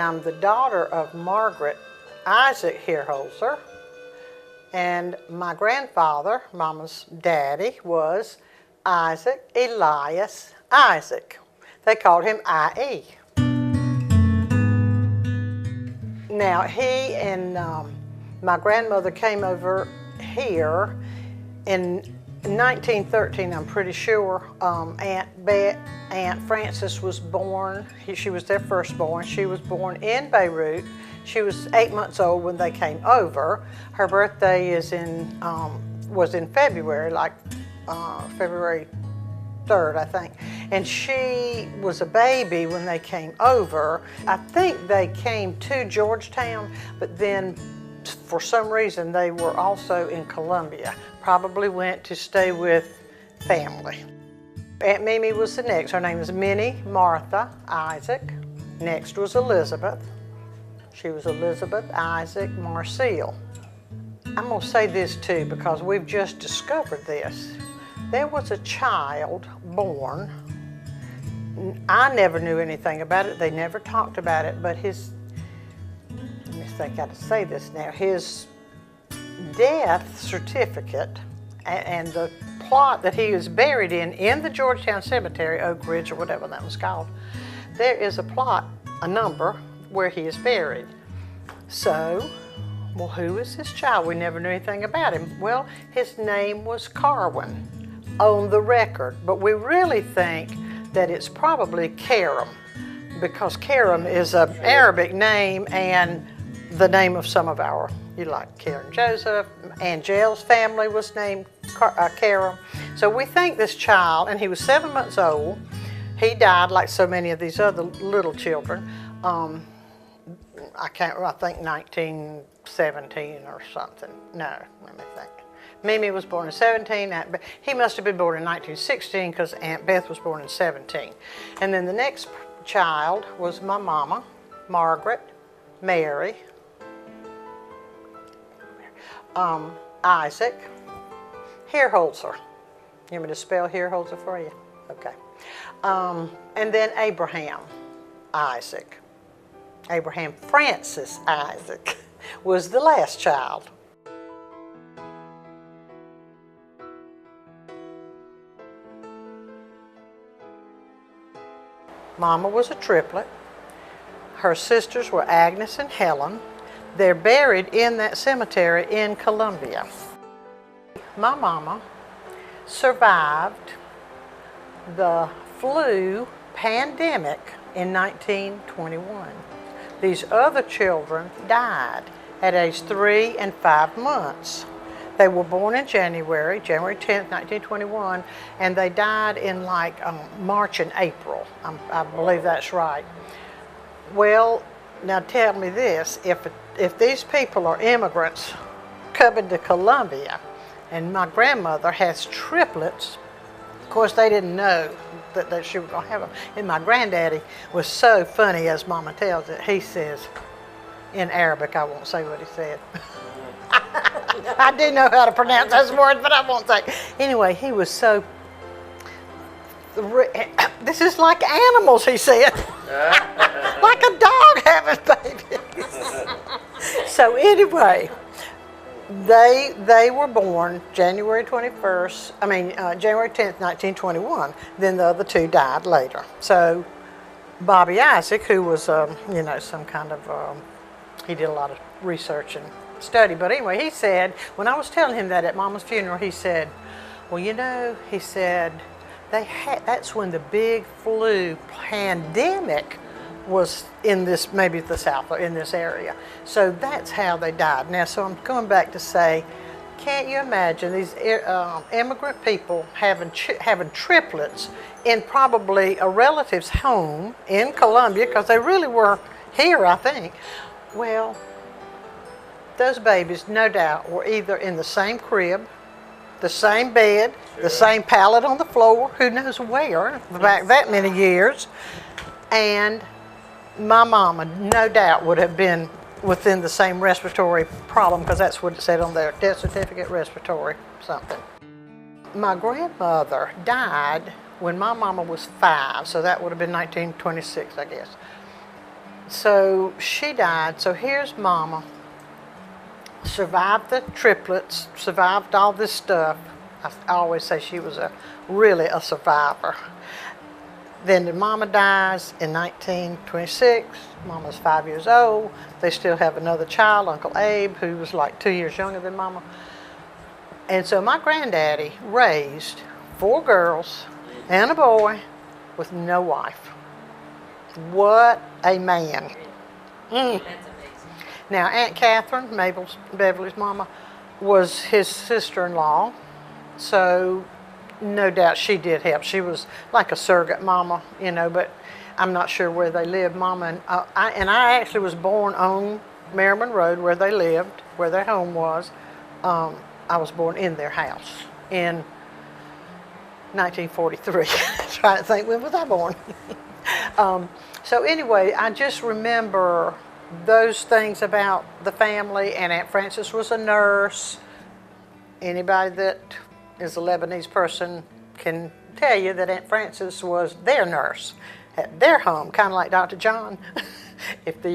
I'm the daughter of Margaret Isaac Hierholzer, and my grandfather, Mama's daddy, was Isaac Elias Isaac. They called him I.E. Now, he and my grandmother came over here in 1913, I'm pretty sure. Aunt Frances was born. She was their firstborn. She was born in Beirut. She was 8 months old when they came over. Her birthday was in February, like February 3rd, I think. And she was a baby when they came over. I think they came to Georgetown, but then for some reason they were also in Columbia. Probably went to stay with family. Aunt Mimi was the next. Her name was Minnie Martha Isaac. Next was Elizabeth. She was Elizabeth Isaac Marcille. I'm going to say this too because we've just discovered this. There was a child born. I never knew anything about it. They never talked about it, but let me think how to say this now. His death certificate and the plot that he was buried in the Georgetown Cemetery, Oak Ridge or whatever that was called, there is a plot, a number, where he is buried. So, well, who is this child? We never knew anything about him. Well, his name was Carwin on the record, but we really think that it's probably Karam, because Karam is an Arabic name and the name of some of our, like Karen Joseph, Angel's family was named Karam. So we think this child, and he was 7 months old, he died like so many of these other little children. I think 1917 or something. No, let me think. Mimi was born in 17. He must have been born in 1916 because Aunt Beth was born in 17. And then the next child was my mama, Margaret, Mary, Isaac, Hierholzer. You want me to spell Hierholzer for you? Okay. And then Abraham Isaac. Abraham Francis Isaac was the last child. Mama was a triplet. Her sisters were Agnes and Helen. They're buried in that cemetery in Columbia. My mama survived the flu pandemic in 1921. These other children died at age 3 and 5 months. They were born in January 10th, 1921, and they died in like March and April. I believe that's right. Well, now tell me this, if these people are immigrants coming to Columbia, and my grandmother has triplets, of course they didn't know that she was going to have them. And my granddaddy was so funny, as Mama tells it. He says, in Arabic, I won't say what he said. I do know how to pronounce those words, but I won't say. Anyway, he was so, this is like animals, he said. Like a dog having babies. So anyway, they were born January 10th, 1921. Then the other two died later. So Bobby Isaac, who was, some kind of, he did a lot of research and study. But anyway, he said, when I was telling him that at Mama's funeral, he said, well, he said, that's when the big flu pandemic was in this, maybe the South or in this area. So that's how they died. Now, so I'm going back to say, can't you imagine these immigrant people having triplets in probably a relative's home in Columbia, because they really were here, I think. Well, those babies, no doubt, were either in the same crib, the same bed, the same pallet on the floor, who knows where, back that many years. And my mama, no doubt, would have been within the same respiratory problem, because that's what it said on their death certificate, respiratory something. My grandmother died when my mama was 5, so that would have been 1926, I guess. So she died. So here's Mama. Survived the triplets, survived all this stuff. I always say she was really a survivor. Then the Mama dies in 1926. Mama's 5 years old. They still have another child, Uncle Abe, who was like 2 years younger than Mama. And so my granddaddy raised 4 girls and a boy with no wife. What a man. Mm. That's amazing. Now, Aunt Catherine, Beverly's mama, was his sister-in-law, so no doubt she did help. She was like a surrogate mama, you know, but I'm not sure where they lived. Mama and I actually was born on Merriman Road where they lived, where their home was. I was born in their house in 1943. Trying to think, when was I born? So anyway, I just remember those things about the family, and Aunt Frances was a nurse. Anybody that is a Lebanese person can tell you that Aunt Frances was their nurse at their home, kind of like Dr. John. If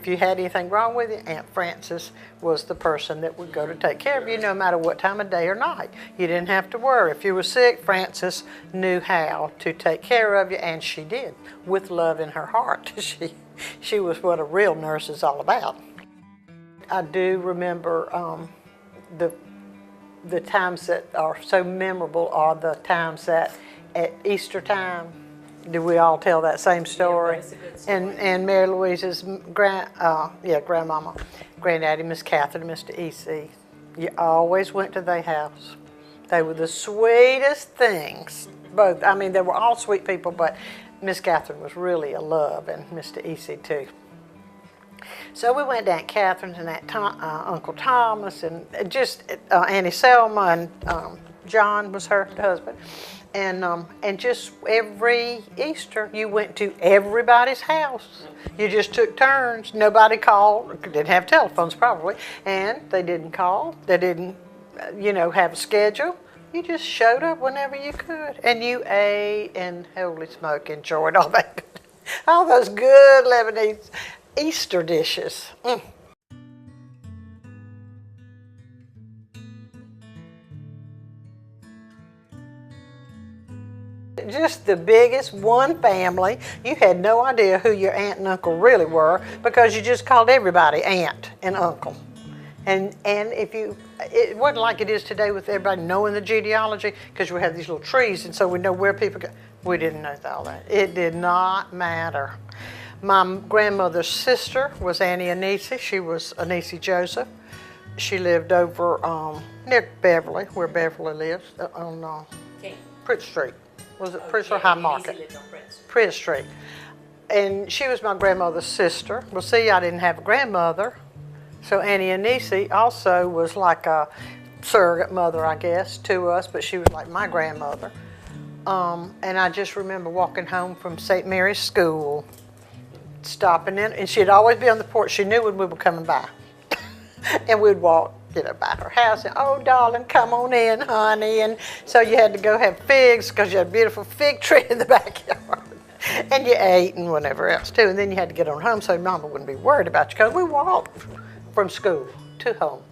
you had anything wrong with you, Aunt Frances was the person that would go to take care of you no matter what time of day or night. You didn't have to worry. If you were sick, Frances knew how to take care of you, and she did, with love in her heart. She was what a real nurse is all about. I do remember the times that are so memorable are the times that at Easter time, do we all tell that same story? Yeah, that's a good story. And Mary Louise's grandmama, granddaddy, Miss Catherine, Mr. E.C., you always went to their house. They were the sweetest things. Both, I mean, they were all sweet people, but Miss Catherine was really a love, and Mr. E.C. too. So we went to Aunt Catherine's and Uncle Thomas, and just Auntie Selma, and John was her husband. And just every Easter, you went to everybody's house. You just took turns. Nobody called. Didn't have telephones probably, and they didn't call. They didn't, have a schedule. You just showed up whenever you could, and you ate and holy smoke, enjoyed all that, all those good Lebanese Easter dishes. Mm. Just the biggest one family. You had no idea who your aunt and uncle really were because you just called everybody aunt and uncle. And it wasn't like it is today with everybody knowing the genealogy, because we have these little trees, and so we know where people go. We didn't know all that. It did not matter. My grandmother's sister was Annie Anisi. She was Anisi Joseph. She lived over near Beverly, where Beverly lives, on Prince Street. Was it Prince or High Market? Lived on Prince. Prince Street. And she was my grandmother's sister. Well, see, I didn't have a grandmother. So Annie Anisi also was like a surrogate mother, I guess, to us, but she was like my grandmother. And I just remember walking home from St. Mary's School, stopping in, and she'd always be on the porch. She knew when we were coming by. And we'd walk, by her house, and, oh, darling, come on in, honey. And so you had to go have figs because you had a beautiful fig tree in the backyard. And you ate and whatever else, too. And then you had to get on home so Mama wouldn't be worried about you, because we walked from school to home.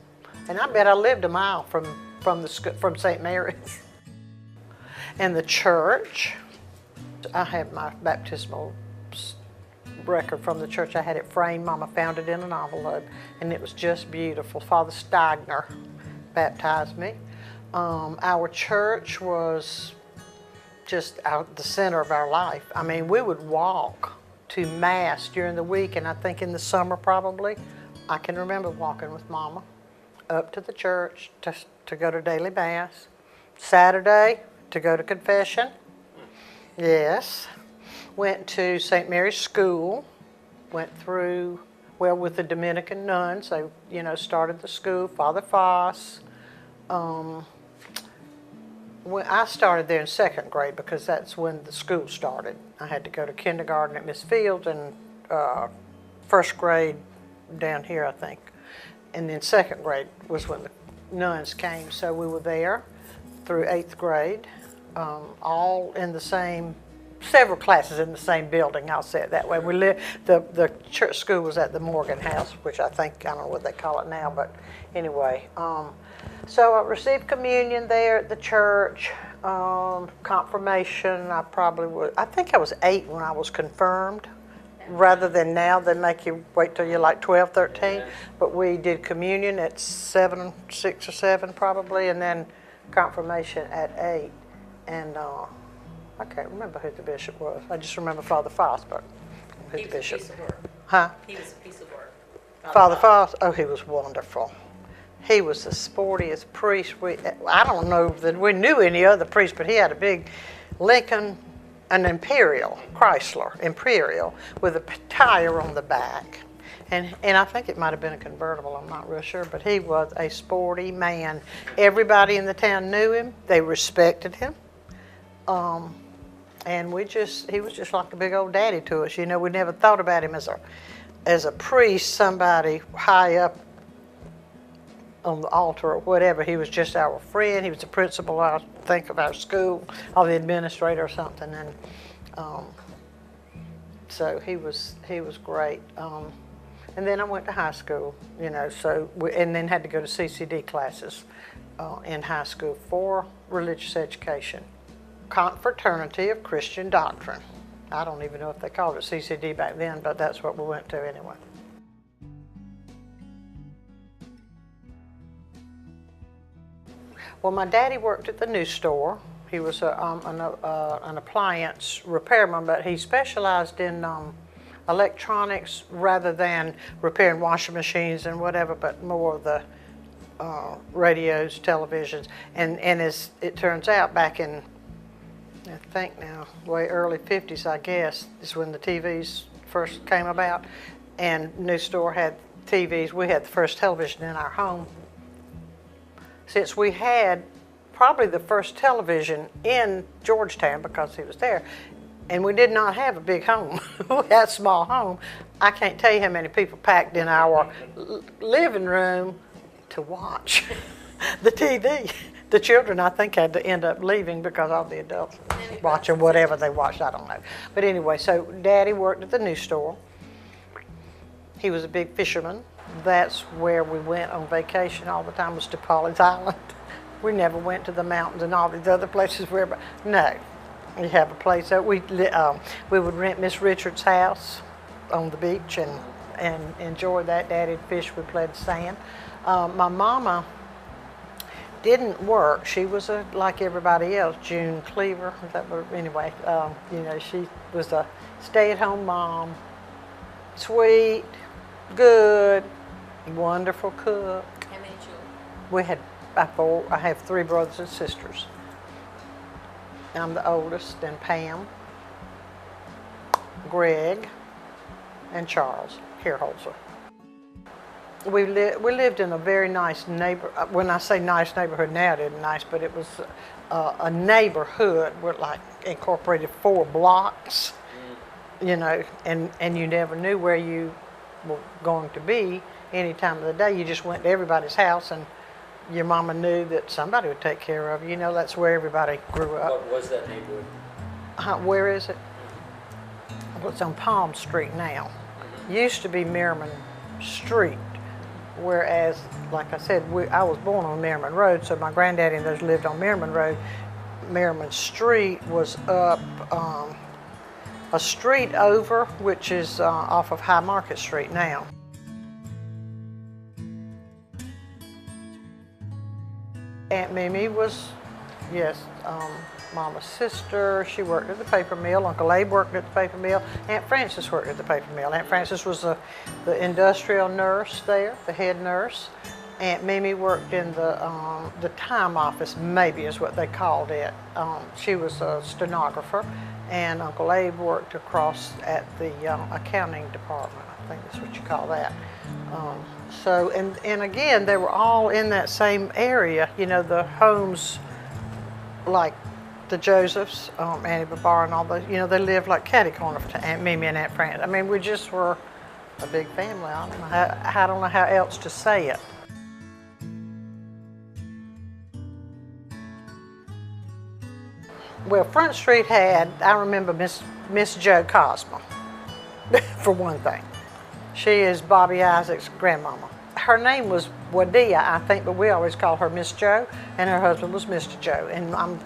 And I bet I lived a mile from St. Mary's. And the church, I have my baptismal record from the church. I had it framed. Mama found it in an envelope, and it was just beautiful. Father Steigner baptized me. Our church was just the center of our life. I mean, we would walk to Mass during the week, and I think in the summer probably, I can remember walking with Mama up to the church to go to daily Mass. Saturday, to go to confession. Yes. Went to St. Mary's School, went through, with the Dominican nuns. They, started the school, Father Foss. I started there in second grade because that's when the school started. I had to go to kindergarten at Miss Fields and first grade down here, I think. And then second grade was when the nuns came. So we were there through 8th grade, all in the same several classes in the same building, I'll say it that way. We lived, the church school was at the Morgan House, which I think, I don't know what they call it now, but anyway. So I received communion there at the church, confirmation, I think I was 8 when I was confirmed, rather than now they make you wait till you're like 12, 13. Yeah. But we did communion at 7, 6 or 7 probably, and then confirmation at 8. And I can't remember who the bishop was. I just remember Father Fosberg, who the bishop. He was a piece of work. Huh? He was a piece of work. Father Foss, oh, he was wonderful. He was the sportiest priest. I don't know that we knew any other priest, but he had a big Lincoln, an Imperial, Chrysler Imperial, with a tire on the back. And I think it might have been a convertible, I'm not real sure, but he was a sporty man. Everybody in the town knew him. They respected him. And he was just like a big old daddy to us. You know, we never thought about him as a priest, somebody high up on the altar or whatever. He was just our friend. He was the principal, I think, of our school, or the administrator or something. And so he was great. And then I went to high school, you know, and then had to go to CCD classes in high school for religious education. Confraternity of Christian Doctrine. I don't even know if they called it CCD back then, but that's what we went to anyway. Well, my daddy worked at the news store. He was an appliance repairman, but he specialized in electronics rather than repairing washing machines and whatever, but more of the radios, televisions. And as it turns out, back in, I think now, way early 50s, I guess, is when the TVs first came about. And news store had TVs. We had the first television in our home. Since we had probably the first television in Georgetown, because he was there, and we did not have a big home. We had a small home. I can't tell you how many people packed in our living room to watch the TV. The children, I think, had to end up leaving because all the adults watching whatever they watched, I don't know. But anyway, so Daddy worked at the news store. He was a big fisherman. That's where we went on vacation all the time, was to Pawleys Island. We never went to the mountains and all these other places where, no. We have a place that we would rent Miss Richards' house on the beach and enjoy that. Daddy'd fish, we played sand. My mama didn't work. She was like everybody else, June Cleaver. Anyway, you know, she was a stay-at-home mom, sweet, good, wonderful cook. How many children? We had I have 3 brothers and sisters. I'm the oldest, and Pam, Greg, and Charles Hierholzer. We lived in a very nice neighborhood. When I say nice neighborhood now, it isn't nice, but it was a neighborhood with like incorporated 4 blocks, you know, and you never knew where you were going to be any time of the day. You just went to everybody's house, and your mama knew that somebody would take care of you. You know, that's where everybody grew up. What was that neighborhood? Where is it? Well, it's on Palm Street now. Used to be Merriman Street, whereas, like I said, I was born on Merriman Road, so my granddaddy and those lived on Merriman Road. Merriman Street was up a street over, which is off of High Market Street now. Aunt Mimi was, yes, Mama's sister. She worked at the paper mill. Uncle Abe worked at the paper mill. Aunt Frances worked at the paper mill. Aunt Frances was the industrial nurse there, the head nurse. Aunt Mimi worked in the time office, maybe is what they called it. She was a stenographer, and Uncle Abe worked across at the accounting department. I think that's what you call that. So, and again, they were all in that same area. You know, the homes, like the Josephs, Annie Babar and all those, you know, they lived like catty corner to Aunt Mimi and Aunt Frances. I mean, we just were a big family. I don't know how else to say it. Well, Front Street had, I remember Miss Jo Cosmo, for one thing. She is Bobby Isaac's grandmama. Her name was Wadia, I think, but we always call her Miss Jo, and her husband was Mr. Joe. And I'm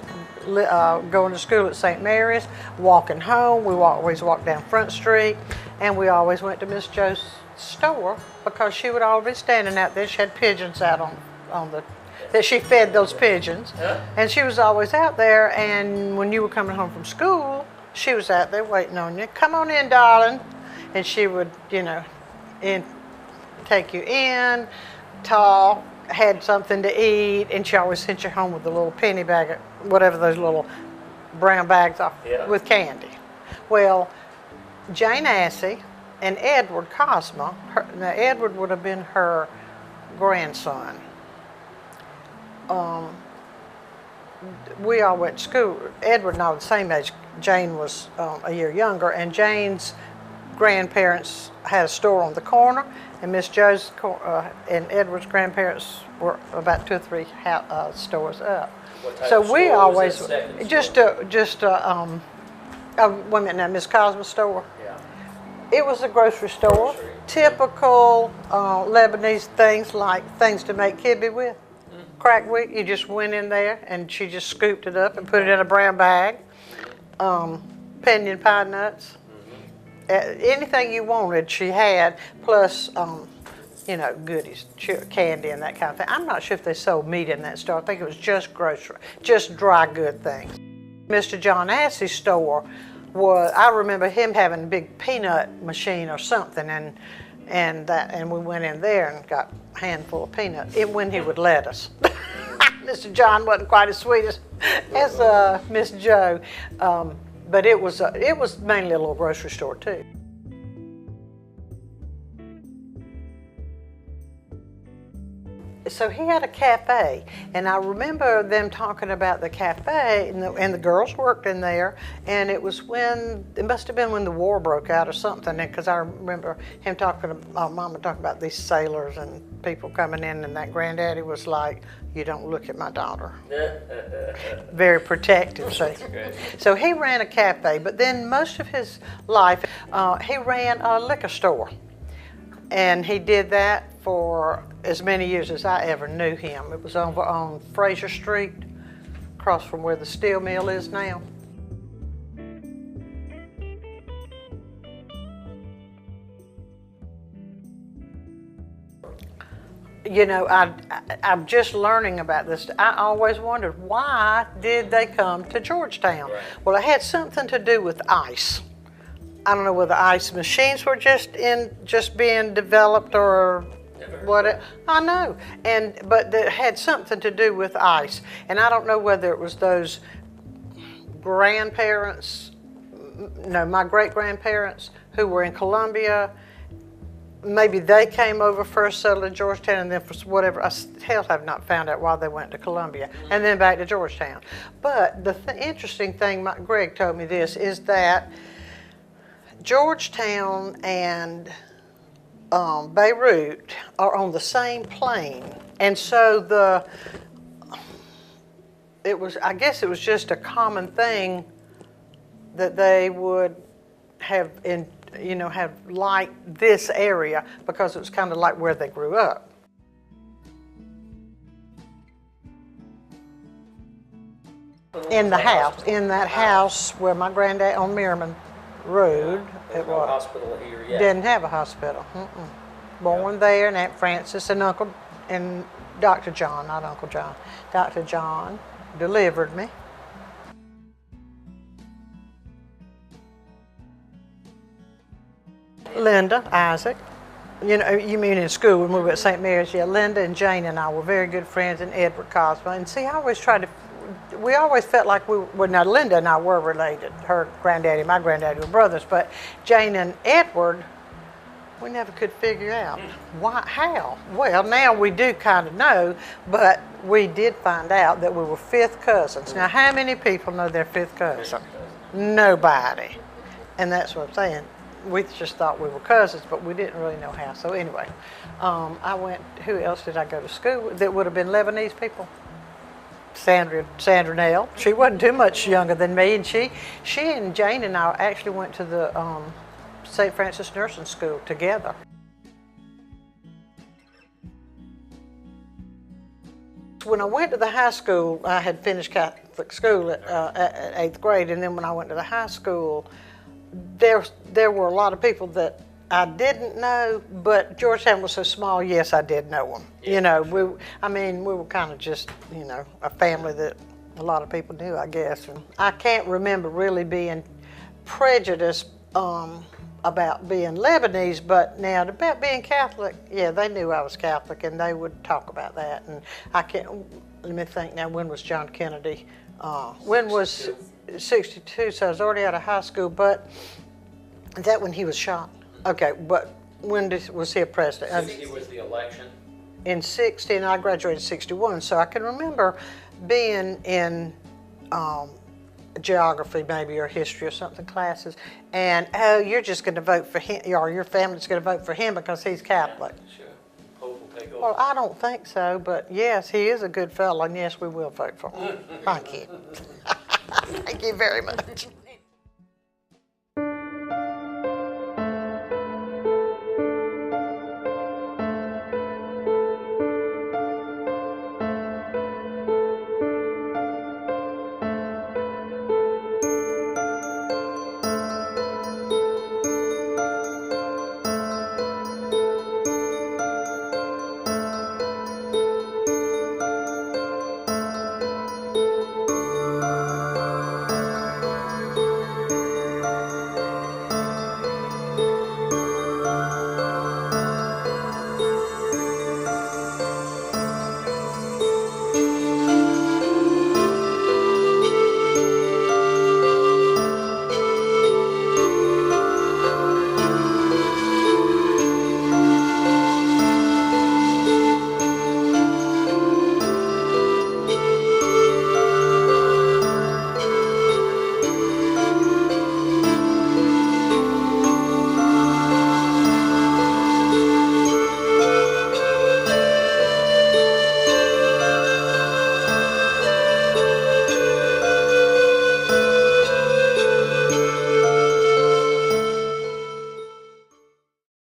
going to school at St. Mary's, walking home. We always walked down Front Street, and we always went to Miss Jo's store because she would always be standing out there. She had pigeons out on the that she fed those pigeons, and she was always out there. And when you were coming home from school, she was out there waiting on you. Come on in, darling, and she would, you know, take you in, talk, had something to eat, and she always sent you home with a little penny bag, whatever those little brown bags are, with candy. Well, Jane Assey and Edward Cosmo, now Edward would have been her grandson. We all went to school. Edward and I were the same age. Jane was a year younger, and Jane's grandparents had a store on the corner, and Miss Jo's and Edward's grandparents were about 2 or 3 stores up. So we always just a women now Miss Cosmo's store. Yeah. It was a grocery store, typical Lebanese things like things to make kibbeh with. Crack wheat, you just went in there and she just scooped it up and put it in a brown bag. Pinyon pie nuts. Anything you wanted, she had, plus, you know, goodies, candy and that kind of thing. I'm not sure if they sold meat in that store. I think it was just grocery, just dry good things. Mr. John Assey's store was, I remember him having a big peanut machine or something, and we went in there and got a handful of peanuts, when he would let us. Mr. John wasn't quite as sweet as Miss Jo. But it was mainly a little grocery store too. So he had a cafe, and I remember them talking about the cafe, and the girls worked in there, and it must have been when the war broke out or something, because I remember him Mama talking about these sailors and people coming in, and that granddaddy was like, "You don't look at my daughter." Very protective. So he ran a cafe, but then most of his life, he ran a liquor store. And he did that for as many years as I ever knew him. It was over on Fraser Street, across from where the steel mill is now. You know, I'm just learning about this. I always wondered, why did they come to Georgetown? Right. Well, it had something to do with ice. I don't know whether ice machines were just being developed or what. I know, but it had something to do with ice, and I don't know whether it was those grandparents, no, my great grandparents who were in Columbia. Maybe they came over first, settled in Georgetown, and then for whatever, I have not found out why they went to Columbia, and then back to Georgetown. But the interesting thing, Greg told me this, is that Georgetown and Beirut are on the same plane, and so I guess it was just a common thing that they would have have liked this area because it was kind of like where they grew up. In that house where my granddad on Merriman Road, it was. Hospital here yet. Didn't have a hospital. Born there, and Aunt Frances and Dr. John, not Uncle John. Dr. John delivered me. Linda Isaac. You know, you mean in school when we were at St. Mary's? Yeah, Linda and Jane and I were very good friends, and Edward Cosmo. And see, we always felt like now Linda and I were related. Her granddaddy and my granddaddy were brothers, but Jane and Edward, we never could figure out why, how. Well, now we do kind of know, but we did find out that we were 5th cousins. Now, how many people know their 5th cousin? Nobody. And that's what I'm saying. We just thought we were cousins, but we didn't really know how. So anyway, who else did I go to school with that would have been Lebanese people? Sandra Nell. She wasn't too much younger than me, and she and Jane and I actually went to the St. Francis Nursing School together. When I went to the high school, I had finished Catholic school at 8th grade, and then when I went to the high school, there were a lot of people that I didn't know, but Georgetown was so small, yes, I did know them. Yeah, you know, sure. we were kind of just, you know, a family that a lot of people knew, I guess. And I can't remember really being prejudiced about being Lebanese, but now about being Catholic, yeah, they knew I was Catholic, and they would talk about that. And I can't, let me think now, when was John Kennedy? When was 62, so I was already out of high school, but is that when he was shot? Okay, but when was he a president? 60 was the election. In 60, and I graduated in 61, so I can remember being in geography maybe, or history or something classes, and oh, you're just going to vote for him, or your family's going to vote for him because he's Catholic. Yeah, sure. Hope will take over. Well, I don't think so, but yes, he is a good fellow, and yes, we will vote for him. Thank you. Thank you very much.